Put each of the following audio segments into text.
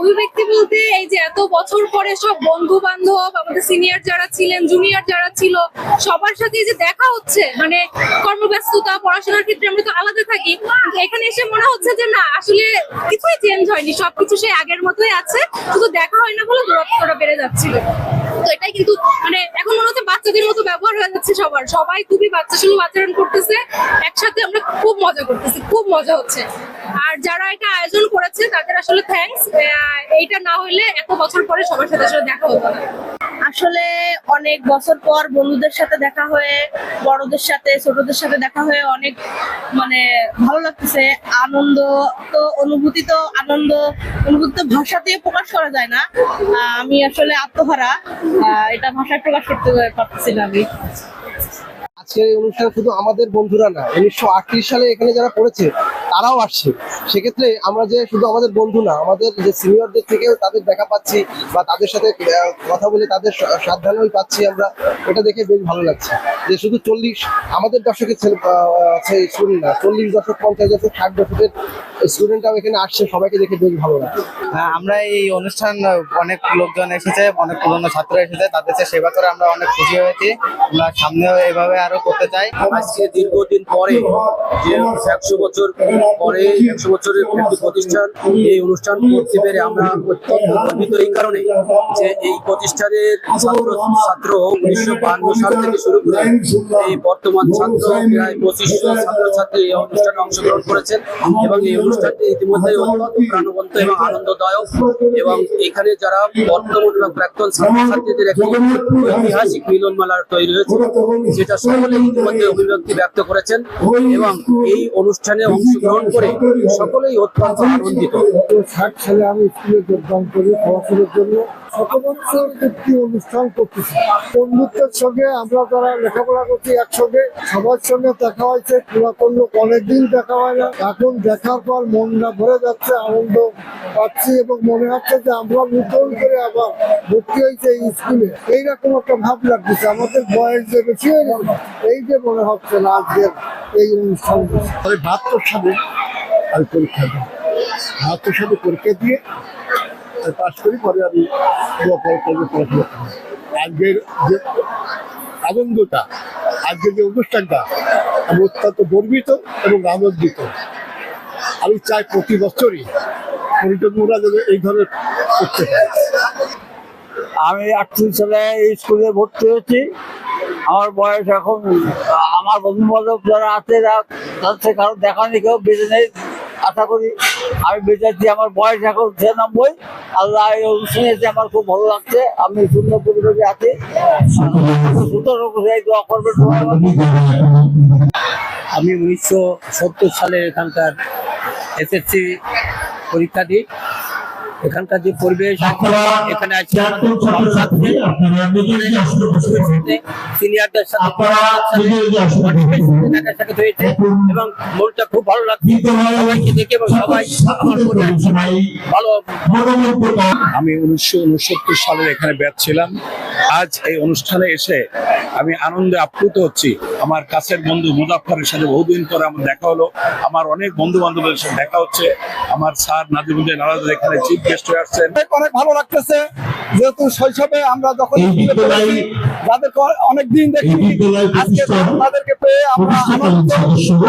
অভিব্যক্তি বলতে এই যে এত বছর পরে সব বন্ধু বান্ধব, আমাদের সিনিয়র যারা ছিলেন, জুনিয়র যারা ছিল, সবার সাথে যে দেখা হচ্ছে, মানে কর্মব্যস্ততা পড়াশোনার ক্ষেত্রে আমরা তো আলাদা থাকি, এখানে এসে মনে হচ্ছে যে না আসলে কিছুই চেঞ্জ হয়নি, সবকিছু সেই আগের মতোই আছে, শুধু দেখা হয় না বলে দূরত্বটা বেড়ে যাচ্ছিল। তো এটাই কিন্তু মানে এখন মনে হচ্ছে বাচ্চাদের মতো ব্যবহার হয়ে যাচ্ছে সবার, সবাই খুবই বাচ্চা সুলভ আচরণ করতেছে, একসাথে আমরা খুব মজা করতেছি, খুব মজা হচ্ছে। আর যারা এটা আয়োজন করেছে তাদের আসলে থ্যাঙ্কস, এইটা না হলে এত বছর পরে সবার সাথে আসলে দেখা হতো না। আসলে অনেক বছর পর বন্ধুদের সাথে দেখা হয়ে, বড়দের সাথে ছোটদের সাথে দেখা হয়ে অনেক মানে ভালো লাগতেছে। আনন্দ তো অনুভূতি তো আনন্দ অনুভূতি তো ভাষা দিয়ে প্রকাশ করা যায় না। আমি আসলে আত্মহারা, এটা ভাষায় প্রকাশ করতে পারতেছি না আমি। আজকের এই অনুষ্ঠান শুধু আমাদের বন্ধুরা না, 1938 সালে এখানে যারা পড়েছে তারাও আসছে। সেক্ষেত্রে আমরা যে শুধু আমাদের বন্ধু না, আমাদের যে সিনিয়রদের থেকেও তাদের দেখা পাচ্ছি বা তাদের সাথে কথা বলে তাদের সাবধানই পাচ্ছি আমরা, এটা দেখে বেশ ভালো লাগছে। যে শুধু আমাদের দশকের স্টুডেন্ট না, 40 দশক 50 দশক 60 দশকের স্টুডেন্টরাও এখানে আসছে, সবাইকে দেখে বেশ ভালো লাগছে। আমরা এই অনুষ্ঠান অনেক লোকজন এসেছে, অনেক পুরনো ছাত্র এসেছে, তাদের সাথে সেবা করে আমরা অনেক খুশি হয়েছি। আমরা সামনেও এভাবে আরো করতে চাই। আজকে দীর্ঘদিন পরে যে 100 বছর পরে 100 বছরের একটি প্রতিষ্ঠান এই অনুষ্ঠান করতে পেরে আমরা অত্যন্ত গর্বিত এই কারণে যে এই প্রতিষ্ঠানের ছাত্র 1952 সাল থেকে শুরু করে এই বর্তমান ছাত্র প্রায় 2500 ছাত্রছাত্রী এই অনুষ্ঠানে অংশগ্রহণ করেছেন এবং এই অনুষ্ঠানটি ইতিমধ্যে অত্যন্ত প্রাণবন্ত এবং আনন্দদায়ক। এবং এখানে যারা বর্তমান এবং প্রাক্তন ছাত্রছাত্রীদের একটি ঐতিহাসিক মিলনমেলা তৈরি হয়েছে, যেটা সকলে ইতিমধ্যে অভিব্যক্তি ব্যক্ত করেছেন এবং এই অনুষ্ঠানে অংশগ্রহণ করে সকলেই অত্যন্ত আনন্দিত। 60 সালে আমি স্কুলে যোগদান করি পড়াশোনার জন্য। 7 বছর একটি অনুষ্ঠান করতেছি বন্ধুত্বের সঙ্গে। আমরা যারা লেখাপড়া করছি একসঙ্গে, সবার সঙ্গে দেখা হয়েছে, পুরাতন লোক অনেকদিন দেখা হয় না। এখন দেখার পর মনটা ভরে যাচ্ছে, আনন্দ পাচ্ছি এবং মনে হচ্ছে যে আমরা নতুন করে আবার ভর্তি হয়েছে এই স্কুলে, এইরকম একটা ভাব লাগতেছে। আমাদের বয়স যে বেশি হয়ে গেল, এই যে মনে হচ্ছে না আজকের এই অনুষ্ঠান। 72 সালে আমি পরীক্ষা দিই, 72 সালে পরীক্ষা দিয়ে পাশ করি, পরে আমি পড়াশোনা করি। আজকের যে আনন্দটা, আজকের যে অনুষ্ঠানটা, আমি অত্যন্ত গর্বিত এবং আনন্দিত। আমি চাই প্রতি বছরই পর্যটকরা যেন এই ধরনের করতে পারে। আমি 38 সালে এই স্কুলে ভর্তি হয়েছি। আমার বয়স এখন, আমার বন্ধু বান্ধব যারা আছে তাদের কারো দেখা নেই, কেউ বেঁচে নেই। আশা করি আমি বেঁচে আছি। আমার বয়স এখন 96। আল্লাহ এই অনুষ্ঠানে এসে আমার খুব ভালো লাগছে। আমি সুন্দর পরিবেশে আছি, দোয়া করবেন। আমি 1970 সালে এখানকার এসএসসি পরীক্ষা দিই। এখানকার যে পরিবেশ, এখানে আছে সিনিয়রদের সাথে হয়েছে এবং মনটা খুব ভালো লাগছে সবাইকে দেখে এবং সবাই ভালো। আমি 1969 সালে এখানে ব্যাচ ছিলাম। আজ এই অনুষ্ঠানে এসে আমি আনন্দে আপ্লুত হচ্ছি। আমার কাছের বন্ধু মুজাফফরের সাথে বহুদিন পরে আমার দেখা হলো। আমার অনেক বন্ধু বান্ধবের সাথে দেখা হচ্ছে। আমার স্যার নাজিমুদ্দিন আলাদা এখানে চিফ গেস্ট হয়ে আসছেন। অনেক ভালো লাগতেছে, যেহেতু শৈশবে আমরা যখন যাদেরকে অনেকদিন দেখি, আজকে তাদেরকে পেয়ে আমরা আনন্দিত।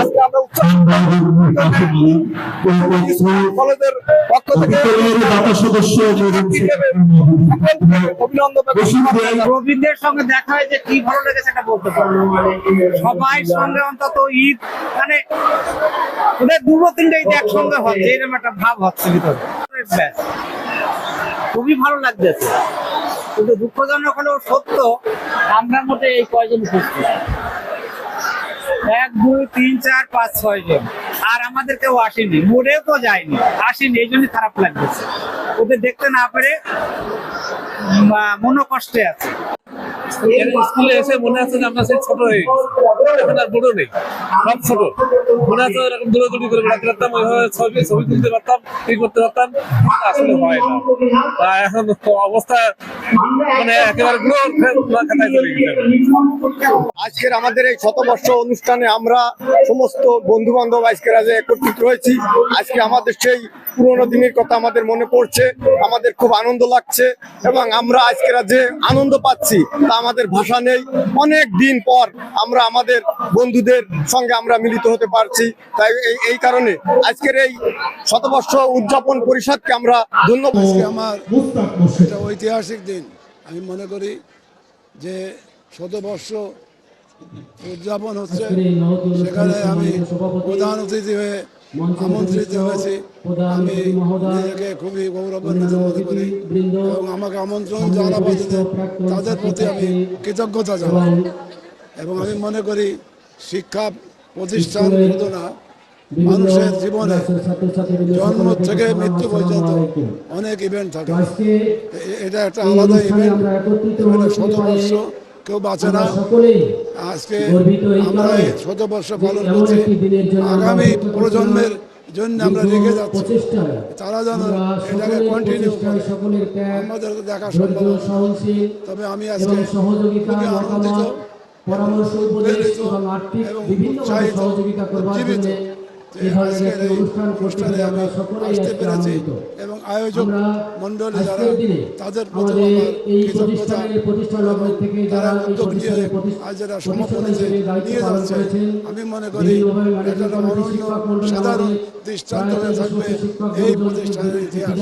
আজকে আমরা কলেজের পক্ষ থেকে অভিনন্দন। প্রবীণদের সঙ্গে দেখা হয় যে কি ভালো লেগেছে এটা বলতে পারবো। সবাই সঙ্গে অন্তত ঈদ মানে ওদের 2-3টা ঈদ একসঙ্গে হচ্ছে, এরকম একটা ভাব হচ্ছে ভিতরে। খুবই ভালো লাগতেছে, কিন্তু দুঃখজনক হলেও সত্য আমরা মধ্যে এই কয়জন খুঁজছি, 1 2 3 4 5 6 জন, আর আমাদের কেউ আসেনি, মোড়েও তো যায়নি, আসেনি। এই জন্যই খারাপ লাগতেছে, ওদের দেখতে না পেরে মনো কষ্টে আছে। স্কুলে এসে মনে হচ্ছে যে আমরা সেই ছোট হয়ে এখন আর বড় নেই, সব ছোট মনে হচ্ছে। এরকম দৌড়াদৌড়ি করে বেড়াতে পারতাম, ওইভাবে ছবি তুলতে পারতাম, ই করতে পারতাম, আসলে হয় না। এখন অবস্থা মানে একেবারে খাতায় চলে গেছে। আজকের আমাদের এই শতবর্ষ অনুষ্ঠানে আমরা সমস্ত বন্ধু বান্ধব আজকের আজ একত্রিত হয়েছি। আজকে আমাদের সেই পুরোনো দিনের কথা আমাদের মনে পড়ছে, আমাদের খুব আনন্দ লাগছে এবং আমরা আজকের যে আনন্দ পাচ্ছি তা আমাদের ভাষা নেই। অনেক দিন পর আমরা আমাদের বন্ধুদের সঙ্গে আমরা মিলিত হতে পারছি। তাই এই কারণে আজকের এই শতবর্ষ উদযাপন পরিষদকে আমরা ধন্যবাদ। আজকে আমার একটা ঐতিহাসিক দিন। আমি মনে করি যে শতবর্ষ উদযাপন হচ্ছে, সেখানে আমি প্রধান অতিথি হয়ে আমন্ত্রিত হয়েছি। আমি নিজেকে খুবই গৌরবান্বিত মনে করি এবং আমাকে আমন্ত্রণ জানাবার জন্য তাদের প্রতি আমি কৃতজ্ঞতা জানাই। এবং আমি মনে করি শিক্ষা প্রতিষ্ঠান শুধু না, মানুষের জীবনে জন্ম থেকে মৃত্যু পর্যন্ত অনেক ইভেন্ট থাকে। এটা একটা আলাদা ইভেন্ট, শতবর্ষ কেউ বাঁচে না। আজকে আমরা এই শতবর্ষ পালন করছি, আগামী প্রজন্মের জন্য আমরা রেখে যাচ্ছি, তারা যেন এটাকে কন্টিনিউ করে। আমাদের দেখা সম্ভব, তবে আমি আজকে খুবই আনন্দিত, প্রেরিত এবং উৎসাহিত, উজ্জীবিত আজকের এই অনুষ্ঠানে আমি আসতে পেরেছি এবং আয়োজক মন্ডলী যারা, তাদের প্রতি আমার কৃতজ্ঞতা। তারা উদ্যোগ নিয়ে আজ যারা সমাপনীতে নিয়ে যাচ্ছে, আমি মনে করি এটা অনন্য সাধারণ দৃষ্টান্ত হয়ে থাকবে এই প্রতিষ্ঠানের ইতিহাস।